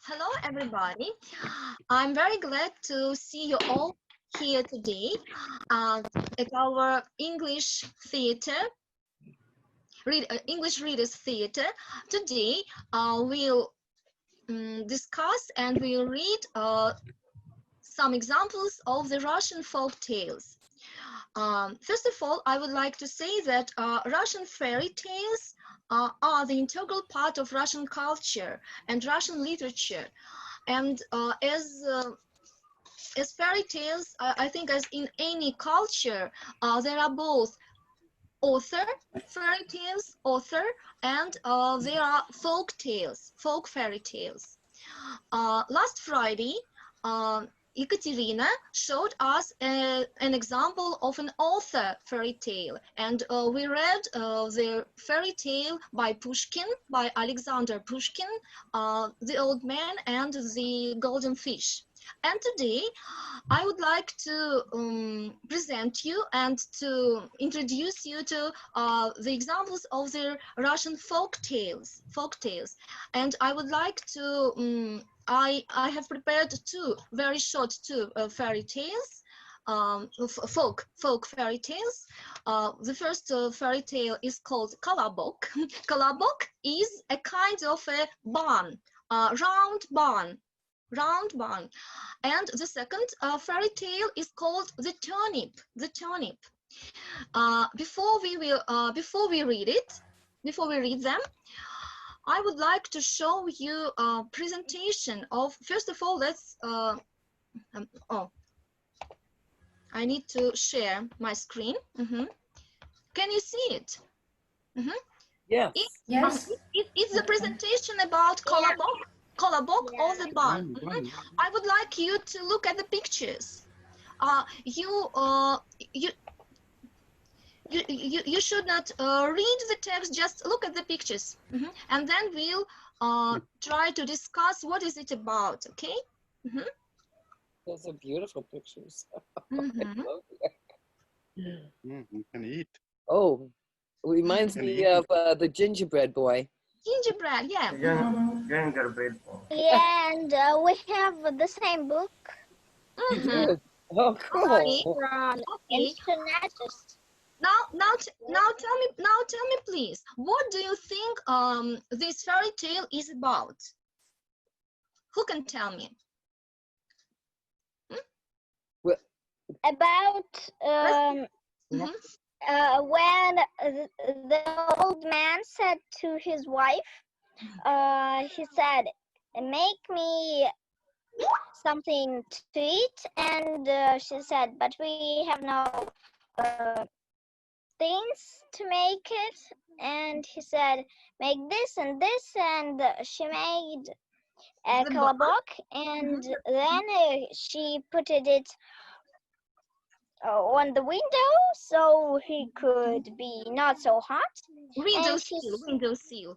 Hello, everybody. I'm very glad to see you all here today at our English theater, English Readers Theater. Today, we'll discuss and we'll read some examples of the Russian folk tales. First of all, I would like to say that Russian fairy tales are the integral part of Russian culture and Russian literature. And as fairy tales, I think as in any culture, there are both fairy tales, and there are folk tales, folk fairy tales. Last Friday, Ekaterina showed us an example of an author fairy tale, and we read the fairy tale by Pushkin, by Alexander Pushkin, The Old Man and the Golden Fish. And today, I would like to present you and to introduce you to the examples of the Russian folk tales. And I would like to I have prepared two very short fairy tales, folk fairy tales. The first fairy tale is called Kolobok. Kolobok is a kind of a barn, round barn. And the second fairy tale is called the turnip. Before we read them, I would like to show you a presentation of, first of all, let's, I need to share my screen. Can you see it? Yes. It's the presentation about Kolobok or the barn. I would like you to look at the pictures. You should not read the text, just look at the pictures. And then we'll try to discuss what is it about, okay? Those are beautiful pictures. You can eat. Oh, reminds me of the gingerbread boy. Gingerbread, yeah. Gingerbread. Yeah, and we have the same book. Oh, cool. Okay. Now tell me, please, what do you think this fairy tale is about? Who can tell me? About when the old man said to his wife, he said, "Make me something to eat," and she said, "But we have no things to make it," and he said, "Make this and this," and she made a kolobok, and then she put it on the window so he could be not so hot. Window sill,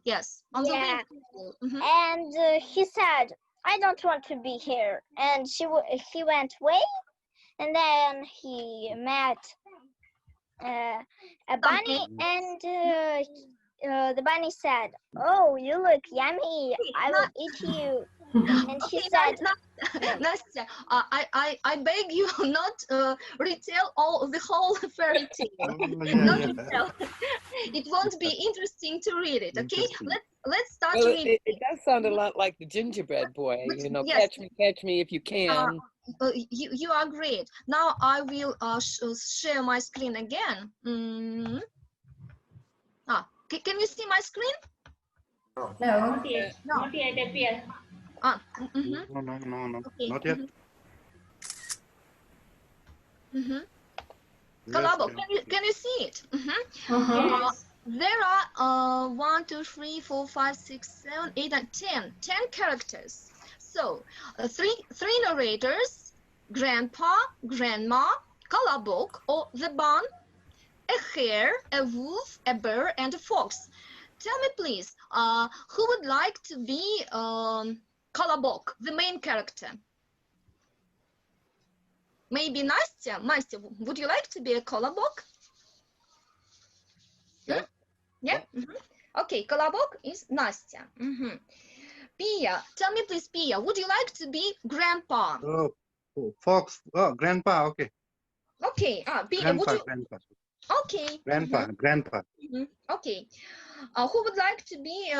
yes. On the window sill. And he said, "I don't want to be here," and he went away, and then he met a bunny, and the bunny said, "Oh, you look yummy, I will eat you." And he said, Nastya, I beg you not retell the whole fairy tale. Not retell. It won't be interesting to read it, okay? Let's start reading. It does sound a lot like the gingerbread boy, you know, yes. catch me if you can. You are great. Now I will share my screen again. Can you see my screen? No. Not yet. Not yet appear. No, Okay. not yet. Kolobok, can you see it? Yes. There are 1, 2, 3, 4, 5, 6, 7, 8, and 10 characters. So three narrators: grandpa, grandma, Kolobok or the barn, a hare, a wolf, a bear, and a fox. Tell me, please, who would like to be Kolobok, the main character? Maybe Nastya? Nastya, would you like to be a Kolobok? Yeah? Okay, Kolobok is Nastya. Pia, tell me please, Pia, would you like to be grandpa? Oh, fox. Oh, grandpa. Okay. Okay. Pia, would Grandpa. you? Grandpa. Okay. Grandpa. Grandpa. Okay. Who would like to be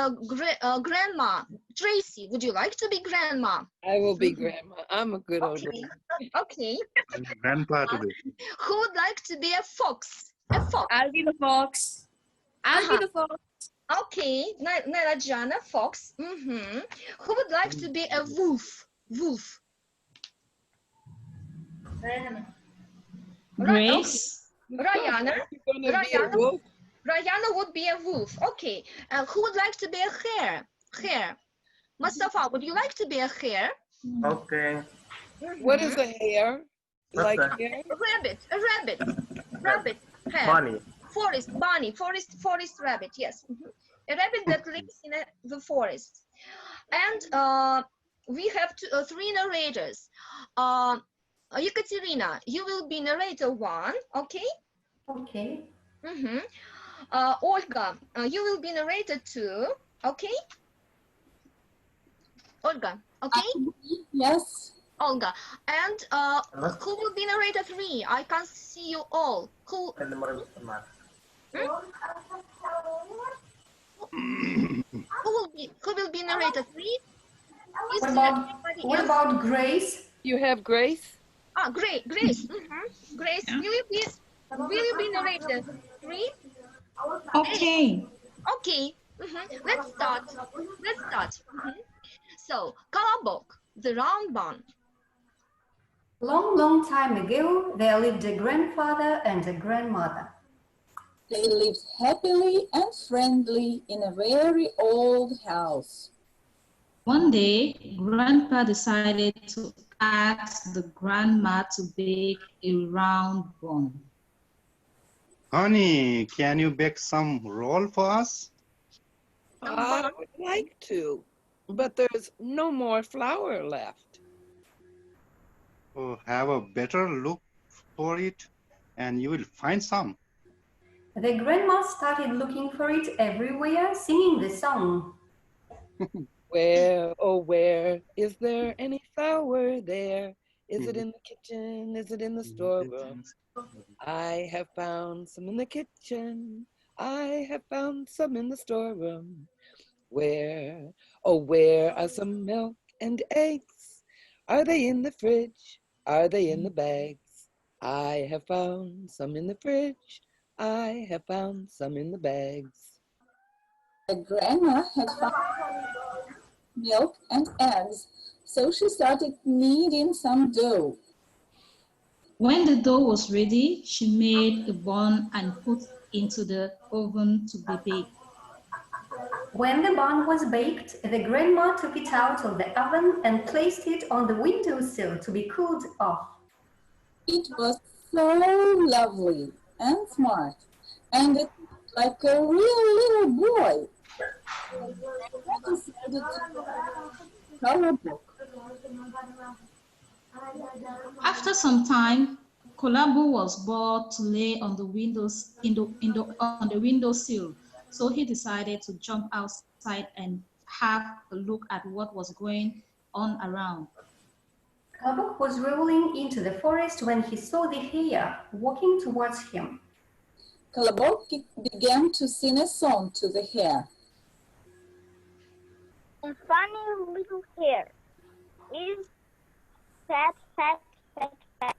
grandma? Tracy, would you like to be grandma? I will be grandma. I'm a good old Okay. lady. Okay. Grandpa today. Who would like to be a fox? A fox. I'll be the fox. I'll be the fox. Okay. Narajana, fox. Who would like to be a wolf? Wolf. Grace. Rayana. You're gonna be a wolf? Rayana would be a wolf. Okay. Who would like to be a hare? Hare. Mustafa, would you like to be a hare? Okay. What is a hare? Like What's hare? A rabbit. Rabbit. Hare. Bunny. Forest rabbit. Yes. A rabbit that lives in the forest. And we have three narrators. Ekaterina, you will be narrator 1, okay? Okay. Olga, you will be narrator 2, okay? Olga, okay? Yes. Olga. And who will be narrator 3? I can't see you all. Who will be narrator 3? What about Grace? You have Grace? Great, Grace. Grace, Yeah. will you be narrator 3? Okay. Okay. Let's start. So, Kolobok, the round bun. Long, long time ago, there lived a grandfather and a grandmother. They lived happily and friendly in a very old house. One day, Grandpa decided to ask the grandma to bake a round bun. Honey, can you bake some roll for us? I would like to, but there's no more flour left. Oh, have a better look for it and you will find some. The grandma started looking for it everywhere, singing the song. Where, oh where, is there any flour there? Is it in the kitchen? Is it in the storeroom? I have found some in the kitchen. I have found some in the storeroom. Where, oh where are some milk and eggs? Are they in the fridge? Are they in the bags? I have found some in the fridge. I have found some in the bags. The grandma had found milk and eggs, so she started kneading some dough. When the dough was ready, she made a bun and put it into the oven to be baked. When the bun was baked, the grandma took it out of the oven and placed it on the windowsill to be cooled off. It was so lovely and smart, and it looked like a real little boy. I decided to color book. After some time, Kolabo was bored to lay on the on the windowsill, so he decided to jump outside and have a look at what was going on around. Kabuk was rolling into the forest when he saw the hare walking towards him. Colobok began to sing a song to the hare. A funny little hare is fat, fat, fat, fat.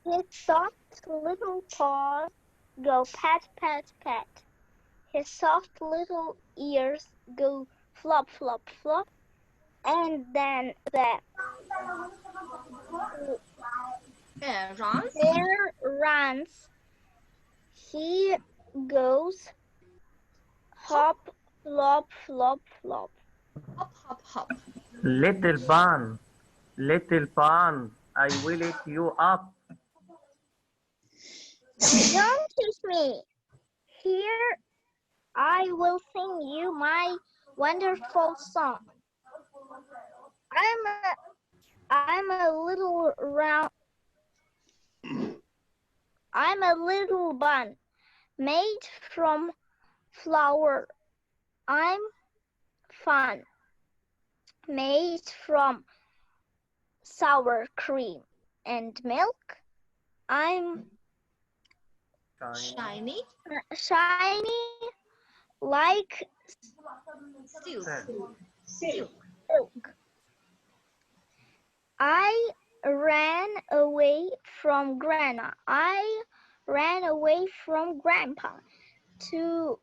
His soft little paws go pat, pat, pat. His soft little ears go flop, flop, flop. And then the Hare runs. hare runs. He goes hop, flop, flop, flop. Hop, hop, hop. Little bun, I will eat you up. Don't kiss me. Here I will sing you my wonderful song. I'm a little bun made from flour. I'm fun. made from sour cream and milk. I'm Shiny. shiny like Silk. Silk. silk. I ran away from Grandma. I ran away from Grandpa to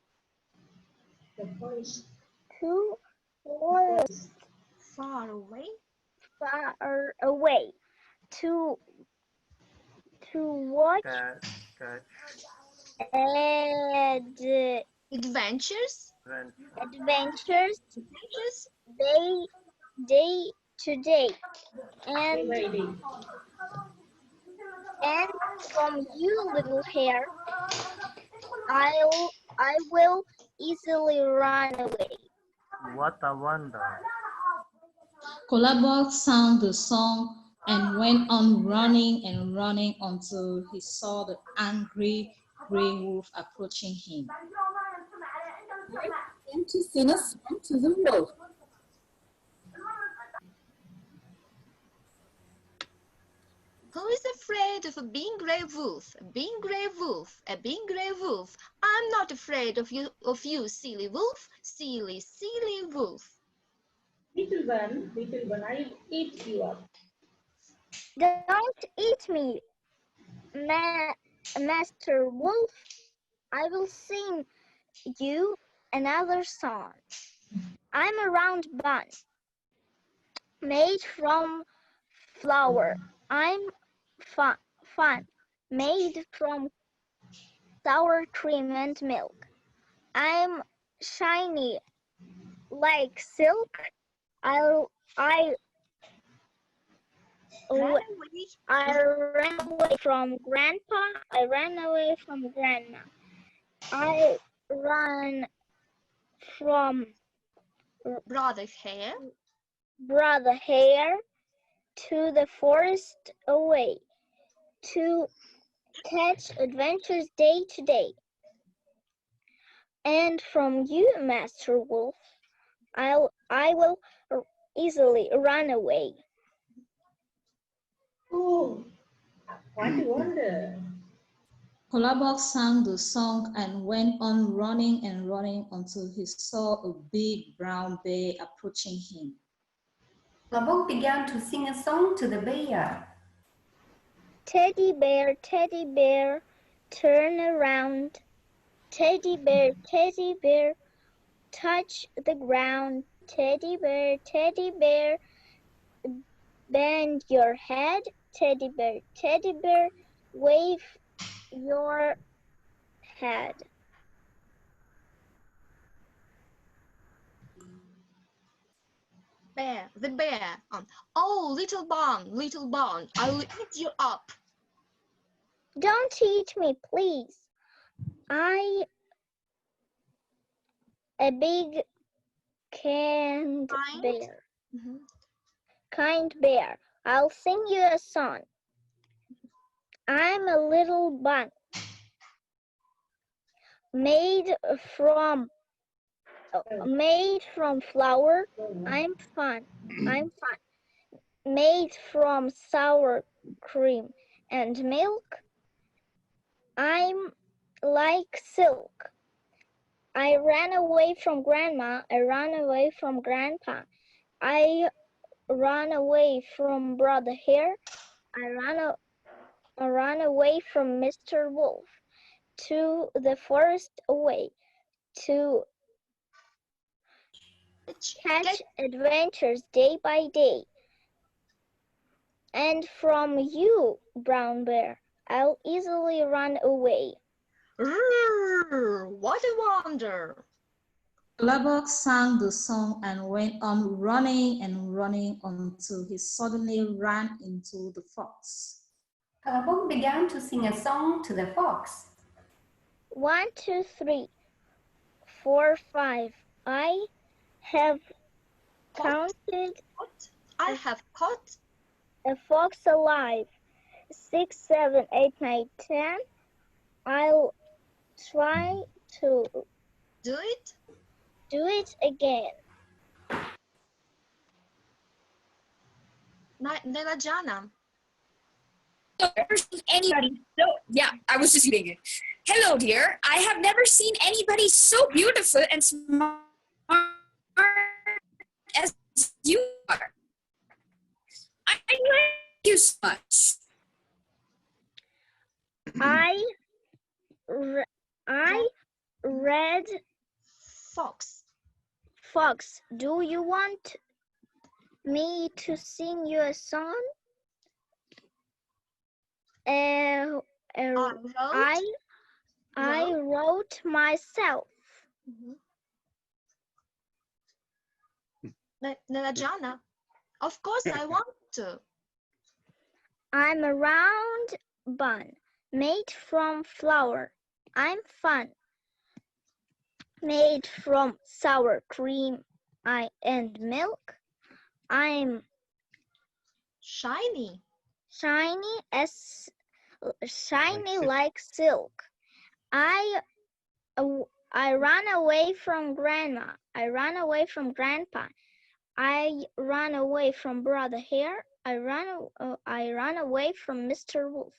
The forest Far away. far away to watch Adventures. adventures Adventures. day to day. And lady. from you, little hare, I will easily run away. What a wonder. Colabog sang the song and went on running and running until he saw the angry gray wolf approaching him. And to sing a song to the wolf. Who is afraid of a big gray wolf? A big gray wolf. A big gray wolf. I'm not afraid of you, silly wolf. Silly, silly wolf. Little one, I'll eat you up. Don't eat me, Master Wolf. I will sing you another song. I'm a round bun made from flour. I'm fun made from sour cream and milk. I'm shiny like silk. I ran away from Grandpa. I ran away from Grandma. I ran from Brother Hare. Brother Hare to the forest away to catch adventures day to day. And from you, Master Wolf, I will easily run away. Oh, what a wonder. Colabog sang the song and went on running and running until he saw a big brown bear approaching him. Colabog began to sing a song to the bear. Teddy bear, turn around. Teddy bear, touch the ground. Teddy bear, bend your head. Teddy bear, wave your head. Bear, the bear. Oh, little bun, I'll eat you up. Don't eat me, please. A big kind bear. Kind bear. I'll sing you a song. I'm a little bun made from flour. I'm fun. Made from sour cream and milk. I'm like silk. I ran away from Grandma. I ran away from Grandpa. I ran away from Brother Hare. I ran away from Mr. Wolf to the forest away to catch adventures day by day. And from you, Brown Bear, I'll easily run away. What a wonder! Colabog sang the song and went on running and running until he suddenly ran into the fox. Colabog began to sing a song to the fox. 1, 2, 3, 4, 5. I have counted. I have caught a fox alive. 6, 7, 8, 9, 10. I'll try to do it again. Nilajana. Never seen anybody so yeah, I was just reading it. Hello dear, I have never seen anybody so beautiful and smart as you are. I like you so much. I read Fox. Fox. Do you want me to sing you a song? I wrote myself. Nilajana. Of course I want to. I'm a round bun made from flour. I'm fun. Made from sour cream and milk. I'm shiny. Shiny like silk. I ran away from grandma. I ran away from grandpa. I ran away from Brother Hare. I ran away from Mr. Wolf.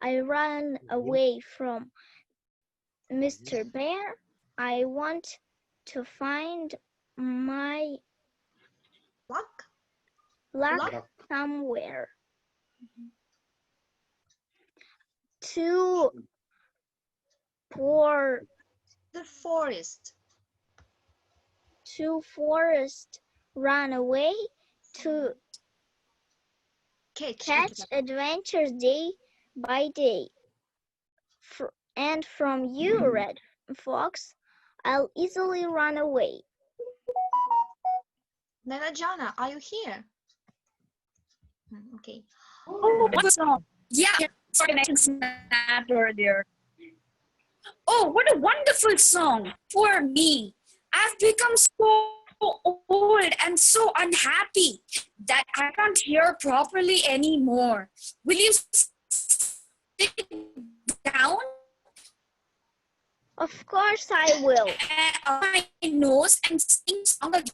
I ran away from Mr. Bear. I want to find my luck somewhere. To the forest. To forest run away to catch adventures day by day. And from you, Red Fox, I'll easily run away. Nilajana, are you here? Okay. Oh, what song? Yeah, sorry, I snapped earlier. Oh, what a wonderful song for me. I've become so old and so unhappy that I can't hear properly anymore. Will you sit down? Of course I will. My nose and sing song again.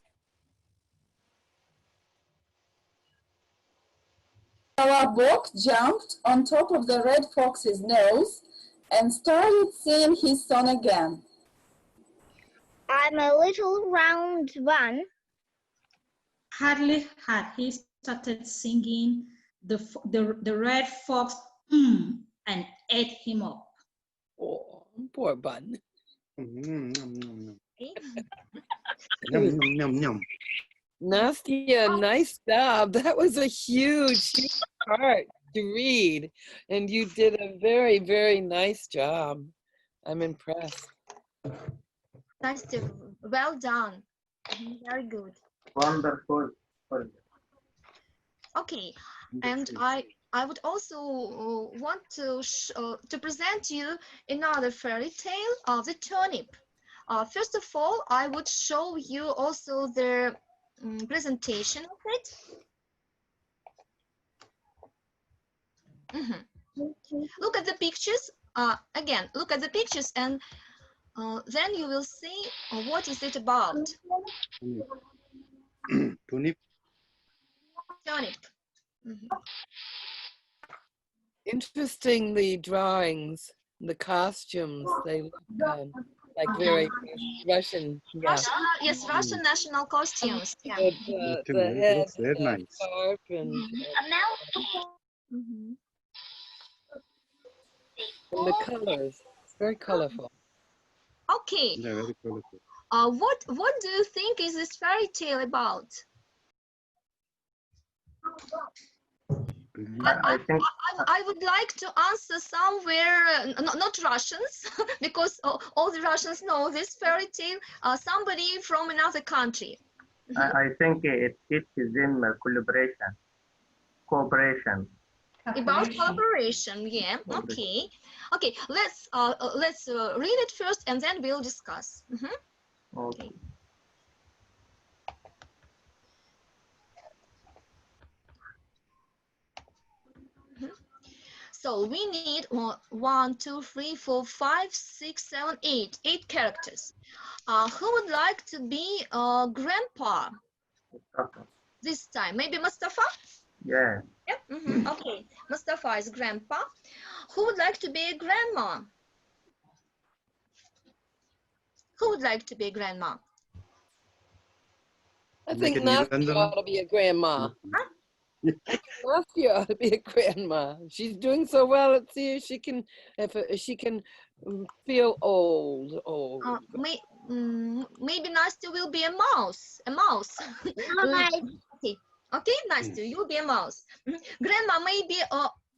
Colobok jumped on top of the red fox's nose and started singing his song again. I'm a little round one. Hardly had he started singing, the red fox and ate him up. Oh, poor Bun. Nastia, nice job. That was a huge part to read. And you did a very, very nice job. I'm impressed. Nastia, well done. Very good. Wonderful. Okay, and I would also want to present you another fairy tale of the turnip. First of all, I would show you also the presentation of it. Look at the pictures. Again, look at the pictures, and then you will see what is it about. Turnip. Turnip. Interesting, the drawings, the costumes, they look like very Russian. Yeah. Yes, Russian national costumes. Yeah. The head, very the nice. scarf, and the colors. It's very colorful. Okay. Yeah, very colorful. What do you think is this fairy tale about? I would like to answer somewhere, not Russians, because all the Russians know this fairy tale. Somebody from another country. I think it teaches them cooperation. About collaboration, yeah. Okay, okay. Let's read it first, and then we'll discuss. Okay. So we need 1, 2, 3, 4, 5, 6, 7, 8. 8 characters. Who would like to be Grandpa this time? Maybe Mustafa? Yes. Yep. Okay. Mustafa is grandpa. Who would like to be a grandma? Who would like to be a grandma? I Like think a Nastya Niranjan. ought to be a grandma. Huh? Nastya ought to be a grandma. She's doing so well. Let's see if she can, feel old. Maybe Nastya will be a mouse. A mouse. Okay. Okay, Nastya, you'll be a mouse. Grandma, maybe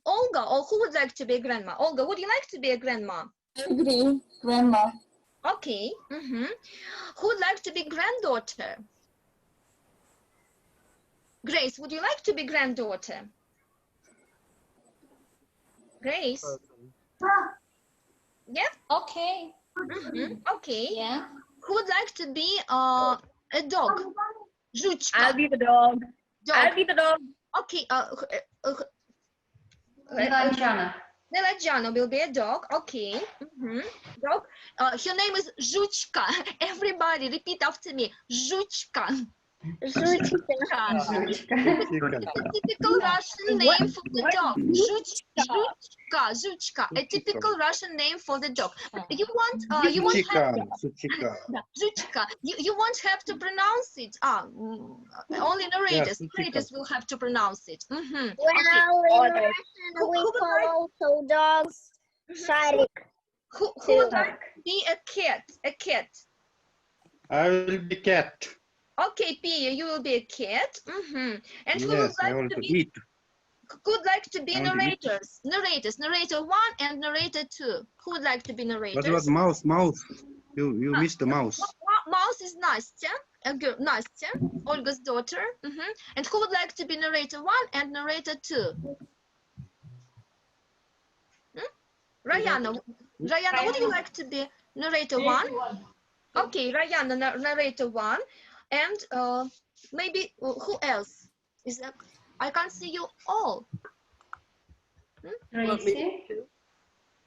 Olga, or who would like to be a grandma? Olga, would you like to be a grandma? I agree, grandma. Okay. Who would like to be granddaughter? Grace, would you like to be granddaughter? Grace? Yeah? Okay. Okay. Yeah. Who would like to be a dog? Жучка. I'll be the dog. Dog. I'll be the dog. Okay. Nilanjana. Nilanjana will be a dog. Okay. Dog. Her name is Жучка. Everybody repeat after me. Жучка. Жучка. It's a typical Russian name for the dog. Жучка. A typical Russian name for the dog. But you won't have Жучка. You won't have to pronounce it. Only narrators. Narrators will have to pronounce it. Well, in Russian we call also dogs Sharik. Who would like to be a cat? A cat. I will be cat. Okay, Pia, you will be a cat. And who Yes, would I like want to to be? eat. Could like to be I want to eat. narrators. Narrator 1 and narrator 2. Who would like to be narrators? What about mouse? Mouse. You missed the mouse. Mouse is Nastya. Nastya, Olga's daughter. And who would like to be narrator 1 and narrator 2? Rayana, would you like to be narrator 1? Okay, Rayana, narrator 1. And maybe who else? Is that? I can't see you all. Tracy.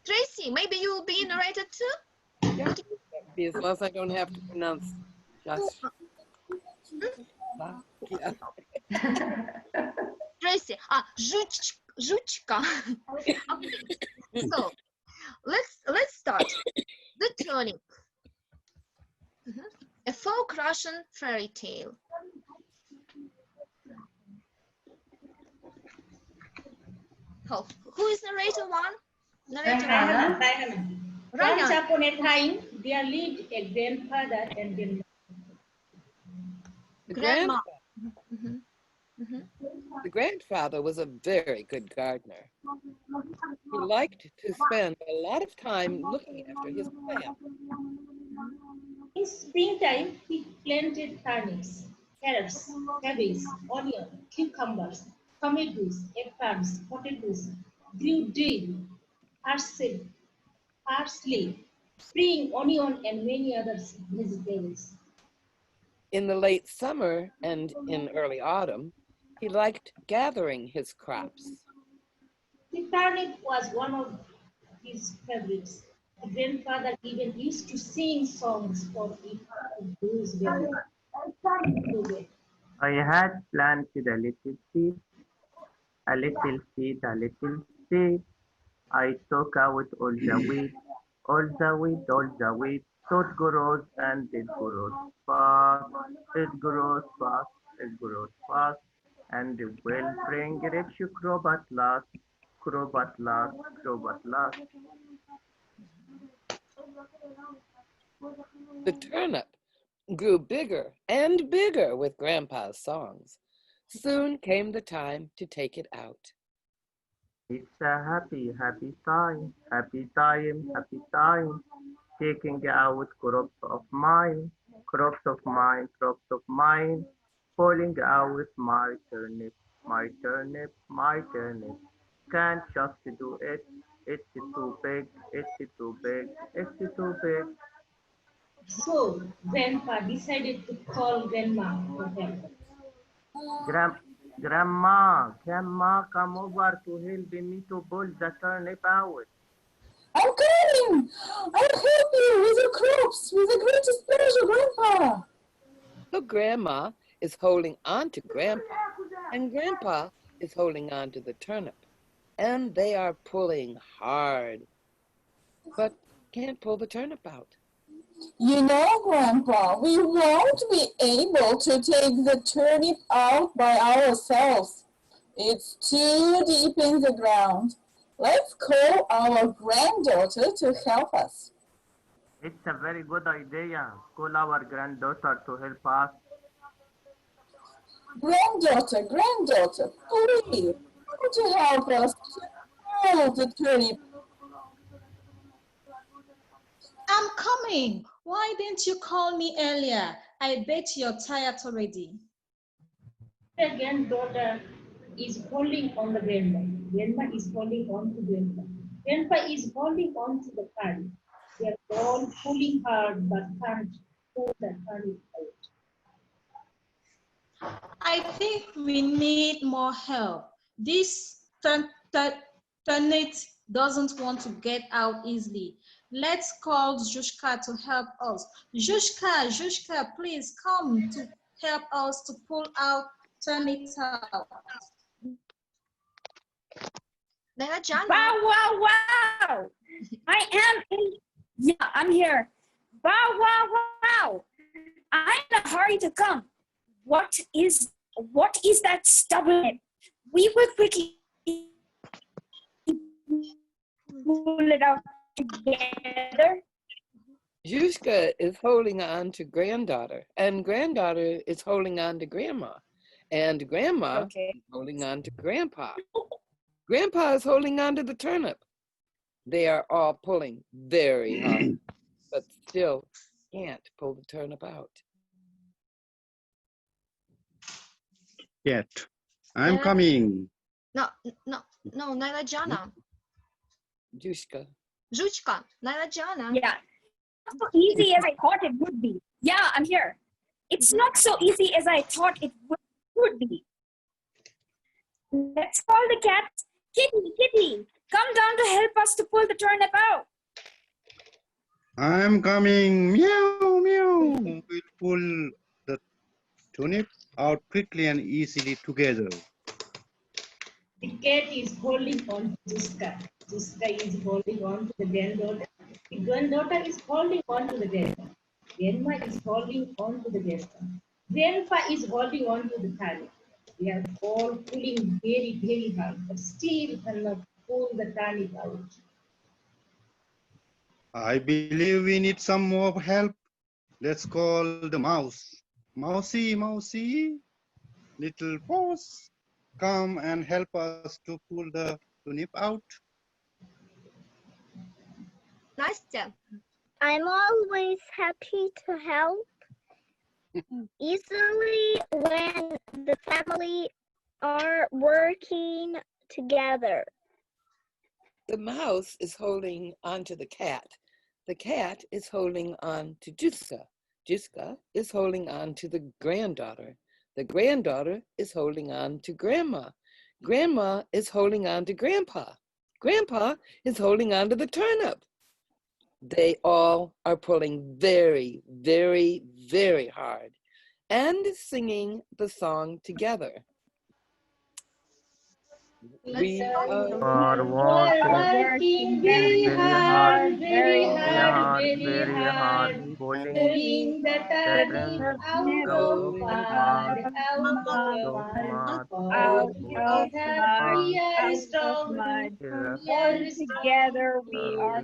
Tracy, maybe you will be narrator too? As long as I don't have to pronounce just. Yeah. Tracy, Жучка. Okay. So let's start. The turnip. A folk Russian fairy tale. Oh, who is narrator 1? Narrator 1. Once upon a time, there lived a grandfather and grandmother. Grandma. The grandfather was a very good gardener. He liked to spend a lot of time looking after his plants. In springtime, he planted turnips, carrots, cabbage, onion, cucumbers, tomatoes, eggplants, potatoes, grew dill, parsley, spring onion, and many other vegetables. In the late summer and in early autumn, he liked gathering his crops. The turnip was one of his favorites. The grandfather even used to sing songs for it to those very. I had planted a little seed, a little seed, a little seed. I took out all the weeds, all the weeds, all the weeds. So it grows and it grows fast. It grows fast, it grows fast. And it will bring rich crop at last, crop at last, crop at last. The turnip grew bigger and bigger with Grandpa's songs. Soon came the time to take it out. It's a happy, happy time, happy time, happy time. Taking out crops of mine, crops of mine, crops of mine. Pulling out my turnip, my turnip, my turnip. Can't just do it. It's too big, it's too big, it's too big. So Grandpa decided to call Grandma for help. Grandma, come over to help me to pull the turnip out. I'm coming! I'll help you with your crops with the greatest pleasure, Grandpa. So Grandma is holding on to Grandpa, and Grandpa is holding on to the turnip, and they are pulling hard, but can't pull the turnip out. You know, Grandpa, we won't be able to take the turnip out by ourselves. It's too deep in the ground. Let's call our granddaughter to help us. It's a very good idea. Call our granddaughter to help us. Granddaughter, please, could you help us to pull the turnip? I'm coming. Why didn't you call me earlier? I bet you're tired already. The granddaughter is holding on the grandma. Grandma is holding on to grandpa. Grandpa is holding on to the curry. They are all pulling hard but can't pull the curry out. I think we need more help. This turnip doesn't want to get out easily. Let's call Zhushka to help us. Zhushka, please come to help us to pull out turnips out. Wow, wow, wow. I am in, yeah, I'm here. Wow, wow, wow. I'm in a hurry to come. What is that stubborn? We will quickly pull it out together. Yushka is holding on to granddaughter, and granddaughter is holding on to grandma, and grandma is holding on to grandpa. Grandpa is holding on to the turnip. They are all pulling very hard, but still can't pull the turnip out. Yet. I'm coming. No, Nailajana. Yushka. Nailajana. Yeah, not so easy as I thought it would be. Yeah, I'm here. It's not so easy as I thought it would be. Let's call the cat. Kitty, come down to help us to pull the turnip out. I'm coming. Meow, meow. We'll pull the turnip out quickly and easily together. The cat is holding on to Zhushka. Zhushka is holding on to the granddaughter. The granddaughter is holding on to the grandpa. Grandma is holding on to the grandpa. Grandpa is holding on to the turnip. They are all pulling very, very hard, but still cannot pull the turnip out. I believe we need some more help. Let's call the mouse. Mousy, mousy, little paws, come and help us to pull the turnip out. Настя. I'm always happy to help. Easily when the family are working together. The mouse is holding on to the cat. The cat is holding on to Juska. Juska is holding on to the granddaughter. The granddaughter is holding on to grandma. Grandma is holding on to grandpa. Grandpa is holding on to the turnip. They all are pulling very, very, very hard and singing the song together. We are working very hard, pulling the turnip out of mud, we are strong, together we are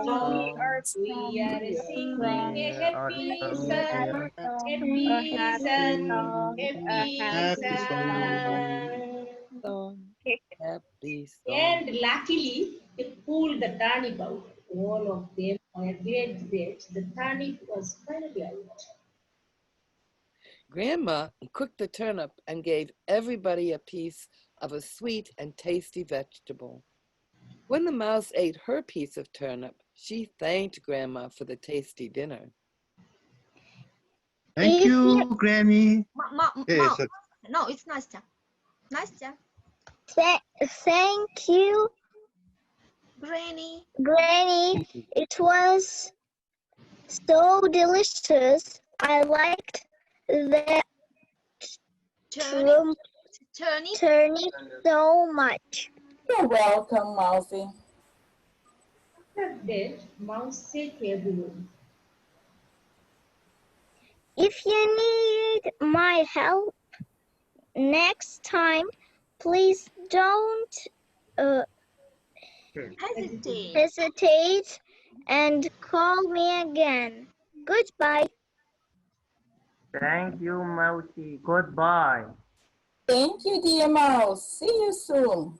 strong, we are singing a happy song, happy song. Happy song. And luckily, they pulled the turnip out. All of them were great that the turnip was finally out. Grandma cooked the turnip and gave everybody a piece of a sweet and tasty vegetable. When the mouse ate her piece of turnip, she thanked Grandma for the tasty dinner. Thank you, Grammy. No, it's Nastya. Nastya. Thank you, Granny. It was so delicious. I liked that Turnip so much. You're welcome, Mousy. After that, Mouse said to everyone, If you need my help next time, please don't hesitate and call me again. Goodbye. Thank you, Mousy. Goodbye. Thank you, dear Mouse. See you soon.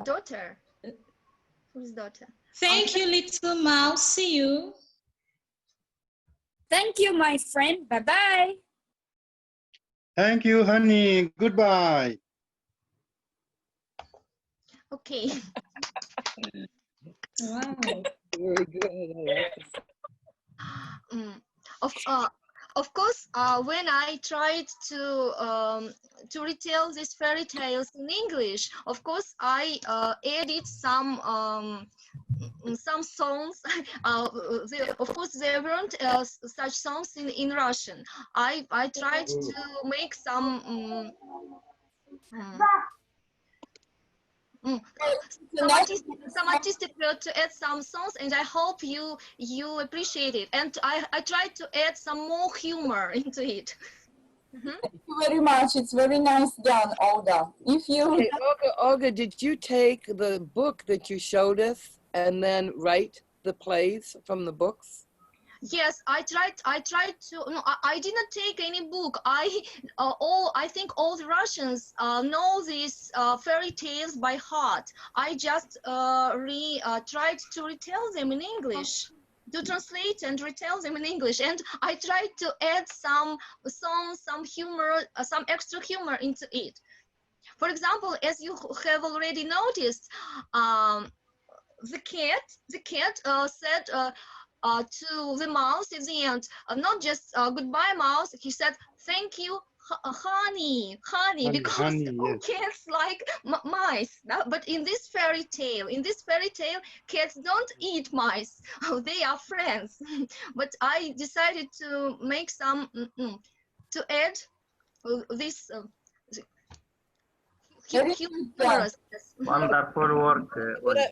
Daughter. Who's daughter? Thank you, little mouse. See you. Thank you, my friend. Bye-bye. Thank you, honey. Goodbye. Okay. Wow. Very good. I like it. Mm. Of course, when I tried to retell these fairy tales in English, of course, I added some songs. Of course, there weren't such songs in Russian. I tried to make some some artistic to add some songs, and I hope you appreciate it. And I tried to add some more humor into it. Thank you very much. It's very nice done, Olga. If you Hey, Olga, did you take the book that you showed us and then write the plays from the books? Yes, I tried to. No, I didn't take any book. I think all the Russians know these fairy tales by heart. I just tried to retell them in English, to translate and retell them in English, and I tried to add some songs, some humor, some extra humor into it. For example, as you have already noticed, the cat said to the mouse at the end, not just goodbye, mouse. He said, thank you, honey, because honey, all yes. cats like mice. But in this fairy tale, cats don't eat mice. They are friends. But I decided to make some, to add this humorous. Wonderful work, Olga.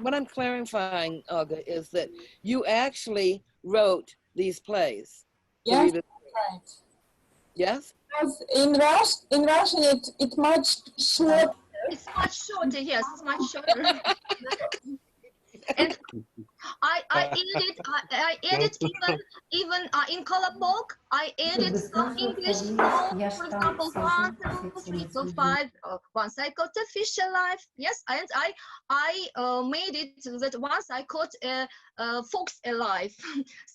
What I'm clarifying, Olga, is that you actually wrote these plays. yes, right. Yes? Because in Russian it's much shorter. It's much shorter, yes, it's much shorter. And I added even in Kolobok, I added some English songs, for example, 1, 2, 3, 4, 5. Once I caught a fish alive. Yes, and I made it that once I caught a fox alive.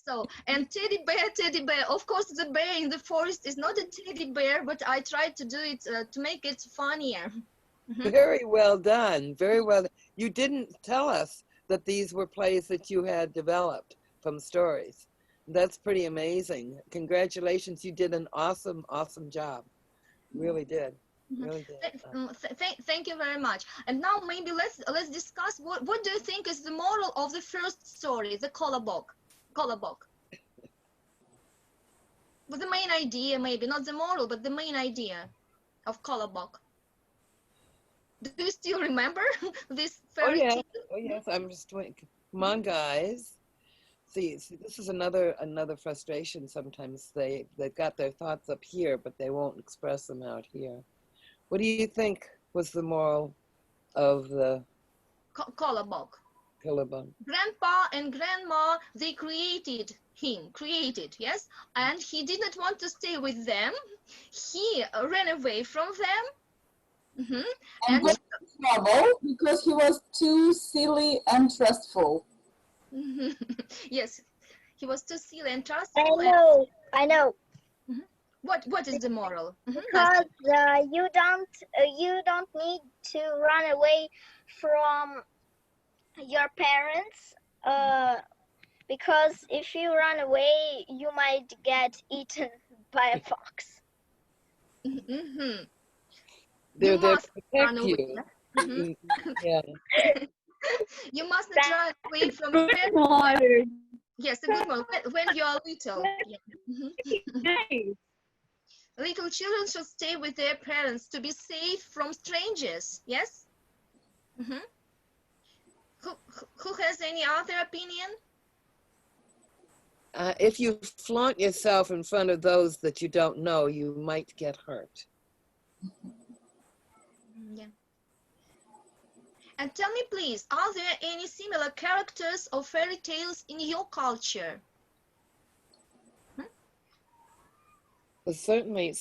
So, and teddy bear. Of course, the bear in the forest is not a teddy bear, but I tried to do it to make it funnier. Very well done. Very well. You didn't tell us that these were plays that you had developed from stories. That's pretty amazing. Congratulations. You did an awesome job. Really did. Really did. Thank you very much. And now maybe let's discuss what do you think is the moral of the first story, the Kolobok. With the main idea, maybe not the moral, but the main idea of Kolobok. Do you still remember this fairy tale? Oh yes, I'm just waiting. Come on, guys. See, this is another frustration. Sometimes they've got their thoughts up here, but they won't express them out here. What do you think was the moral of the Kolobok? Grandpa and grandma, they created, yes, and he didn't want to stay with them. He ran away from them. And got in trouble because he was too silly and trustful. Yes, he was too silly and trustful. I know. What is the moral? Because you don't need to run away from your parents. Because if you run away, you might get eaten by a fox. They're there must to run protect away. you. Yeah. You must not run away from your parents. Yes, a good one. When you are little. Yeah. little children should stay with their parents to be safe from strangers. Yes? Mm-hmm. Who has any other opinion? If you flaunt yourself in front of those that you don't know, you might get hurt. Yeah. And tell me, please, are there any similar characters or fairy tales in your culture? Well, certainly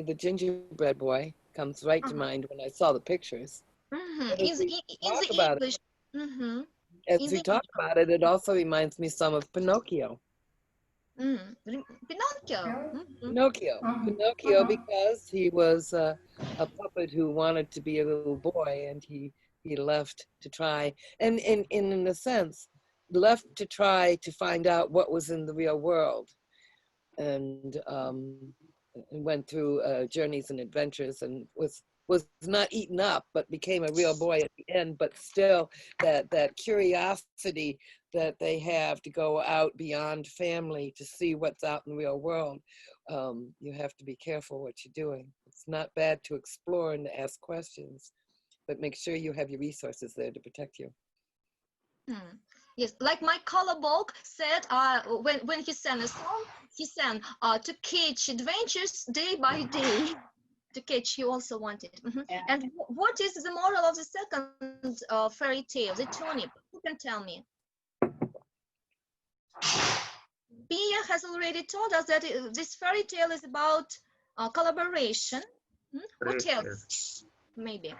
the gingerbread boy comes right to mind when I saw the pictures. Mm-hmm. But In the English. Mm-hmm. As In we the talk about it, it also reminds me some of Pinocchio. Pinocchio. Mm-hmm. Pinocchio, because he was a puppet who wanted to be a little boy, and he left to try, and in a sense, left to try to find out what was in the real world, and went through journeys and adventures, and was not eaten up, but became a real boy at the end. But still, that curiosity that they have to go out beyond family to see what's out in the real world, you have to be careful what you're doing. It's not bad to explore and to ask questions, but make sure you have your resources there to protect you. Yes, like my Colorbook said, when he sang a song, he sang to catch adventures day by day. To catch, he also wanted. Yeah. And what is the moral of the second fairy tale, the turnip? Who can tell me? Pia has already told us that this fairy tale is about collaboration. Who tells? Maybe.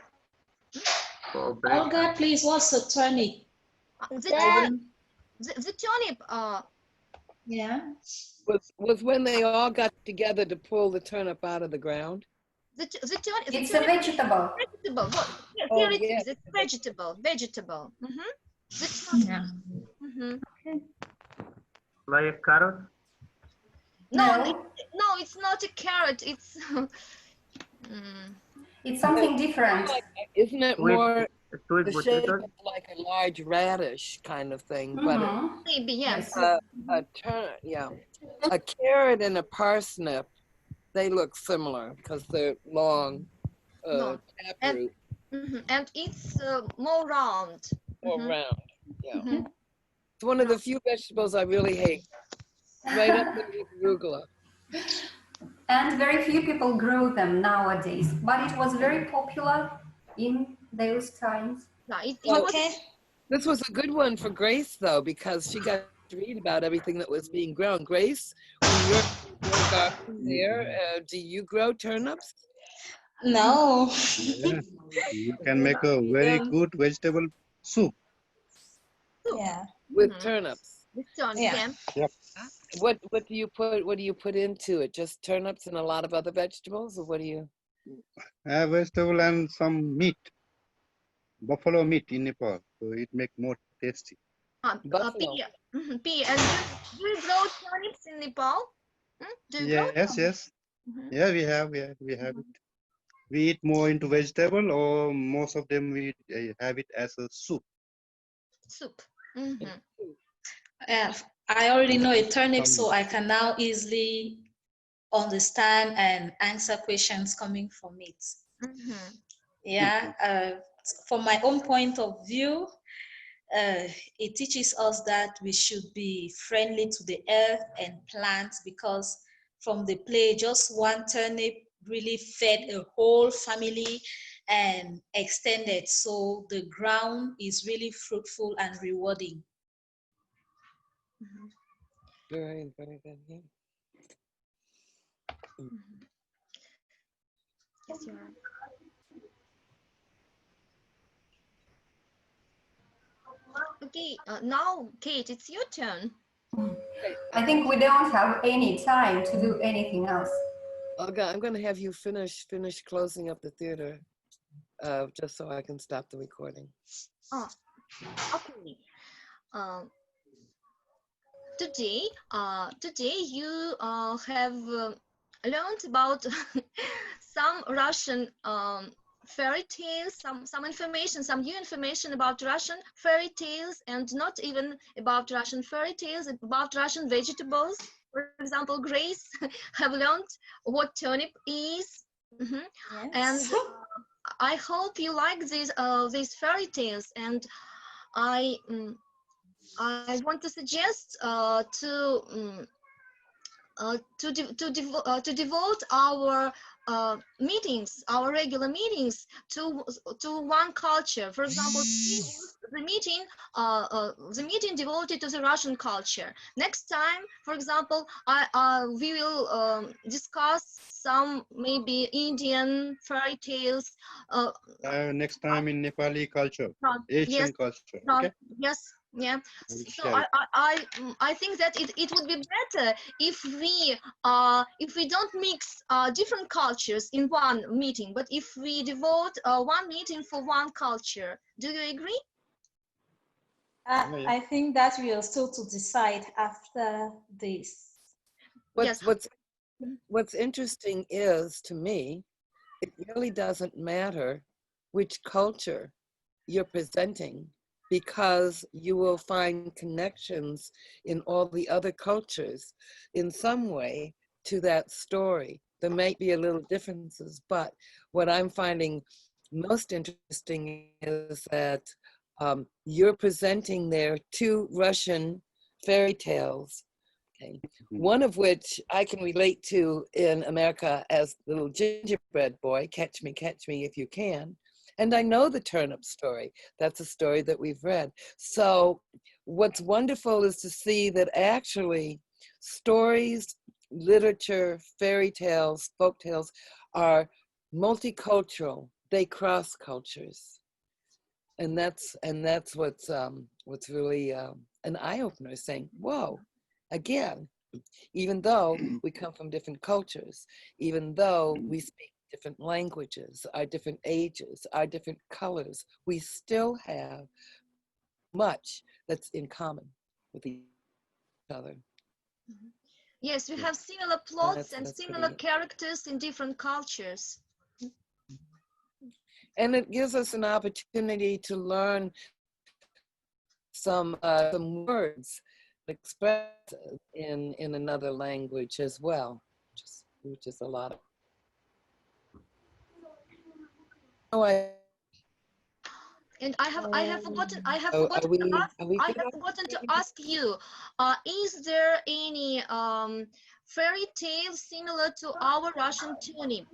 Olga, please, what's a turnip? The turnip. Yeah. Was when they all got together to pull the turnip out of the ground. The turnip. It's a vegetable. Vegetable. What? Oh, Here it yeah. is. It's vegetable. Vegetable. Yeah. Okay. Like carrot? No, it's not a carrot. It's It's something different. Isn't it more Sweet the shape potato? of like a large radish kind of thing? But maybe yes. a carrot and a parsnip, they look similar because they're long, taproot. And it's more round. More round. Yeah. It's one of the few vegetables I really hate. Right up there with arugula. And very few people grow them nowadays, but it was very popular in those times. This was a good one for Grace, though, because she got to read about everything that was being grown. Grace, when you're garden there, do you grow turnips? No. Yeah. You can make a very good vegetable soup. Yeah. With turnips. With turnips, Yeah. Yep. What do you put into it? Just turnips and a lot of other vegetables, or what do you? Vegetable and some meat, buffalo meat in Nepal, so it makes more tasty. Pia, and do you grow turnips in Nepal? Do you grow Yes, yes. Yeah, we have it. We eat more into vegetable, or most of them we have it as a soup. Soup. I already know a turnip, so I can now easily understand and answer questions coming from it. Yeah, from my own point of view, it teaches us that we should be friendly to the earth and plants, because from the play, just one turnip really fed a whole family and extended. So the ground is really fruitful and rewarding. Very, very good. Yeah. Yes, you are. Okay, now Kate, it's your turn. I think we don't have any time to do anything else. Olga, I'm going to have you finish closing up the theater, just so I can stop the recording. Oh, okay. Today you have learned about some Russian fairy tales, some information, some new information about Russian fairy tales, and not even about Russian fairy tales, about Russian vegetables, For example, Grace have learned what turnip is. And I hope you like these fairy tales. And I I want to suggest to devote our meetings, our regular meetings, to one culture. For example, the meeting devoted to the Russian culture. Next time, for example, we will discuss some maybe Indian fairy tales. Next time in Nepali culture, Asian Yes, culture. Okay. yes, yeah. We'll So share it. I think that it would be better if we don't mix different cultures in one meeting, but if we devote one meeting for one culture. Do you agree? I think that we are still to decide after this. What's interesting is, to me, it really doesn't matter which culture you're presenting, because you will find connections in all the other cultures in some way to that story. There might be a little differences, but what I'm finding most interesting is that you're presenting there two Russian fairy tales, okay, one of which I can relate to in America as little gingerbread boy, catch me if you can. And I know the turnip story. That's a story that we've read. So what's wonderful is to see that actually stories, literature, fairy tales, folk tales are multicultural. They cross cultures. And that's what's really an eye-opener, saying, whoa, again, even though we come from different cultures, even though we speak different languages, our different ages, our different colors, we still have much that's in common with each other. Yes, we have similar plots and similar characters in different cultures. And it gives us an opportunity to learn some words expressed in another language as well, which is a lot of. And I have forgotten to ask you, is there any fairy tale similar to our Russian turnip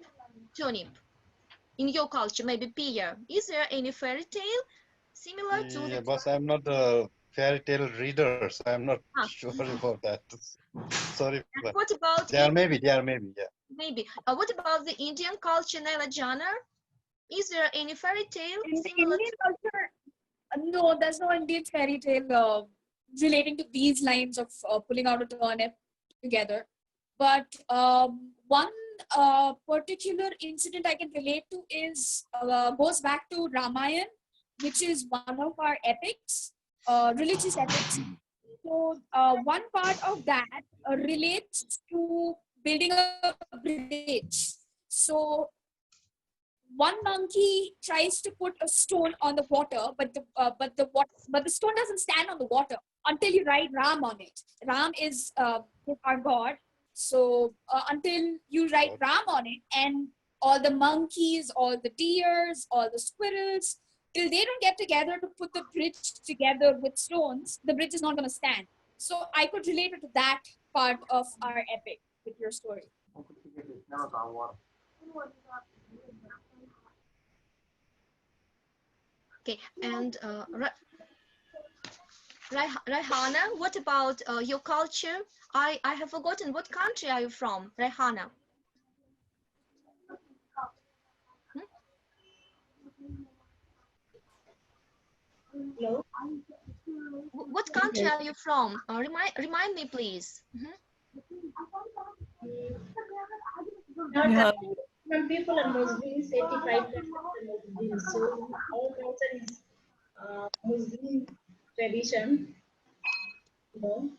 in your culture? Maybe Pia, is there any fairy tale similar to? Yeah, but I'm not a fairy tale reader, so I'm not sure about that. Sorry. And what about there maybe, yeah. Maybe. What about the Indian culture, Naila Jana? Is there any fairy tale similar Indian culture? No, there's no Indian fairy tale relating to these lines of pulling out a turnip together. But one particular incident I can relate to is goes back to Ramayana, which is one of our epics, religious epics. So one part of that relates to building a bridge. So one monkey tries to put a stone on the water, but the stone doesn't stand on the water until you write Ram on it. Ram is our god. So until you write Ram on it, and all the monkeys, all the deers, all the squirrels, till they don't get together to put the bridge together with stones, the bridge is not going to stand. So I could relate it to that part of our epic with your story. Okay, and Raihana, what about your culture? I have forgotten, what country are you from, Raihana? Hello? What country are you from? Remind me, please. Some people are Muslims, 85% are Muslims. So our culture is Muslim tradition. No.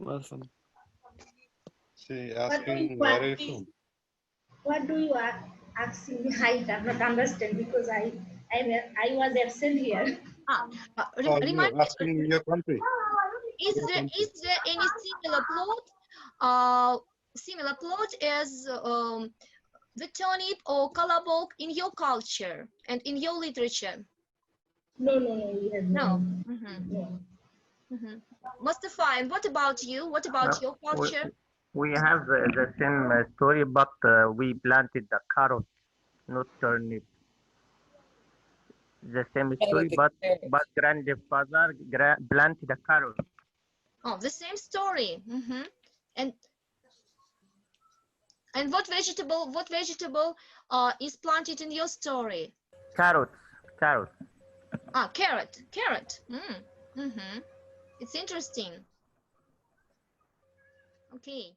Awesome. She asking where are you from? What do you asking me? I do not understand because I was absent here. You asking your country. Is there any similar plot? Similar plot is the turnip or colobok in your culture and in your literature? No, we have No. no. Mustafa, and what about you? What about your culture? We have the same story, but we planted the carrot, not turnip. The same story, but grandfather planted the carrot. Oh, the same story. And what vegetable is planted in your story? Carrots. Ah, carrot. It's interesting. Okay.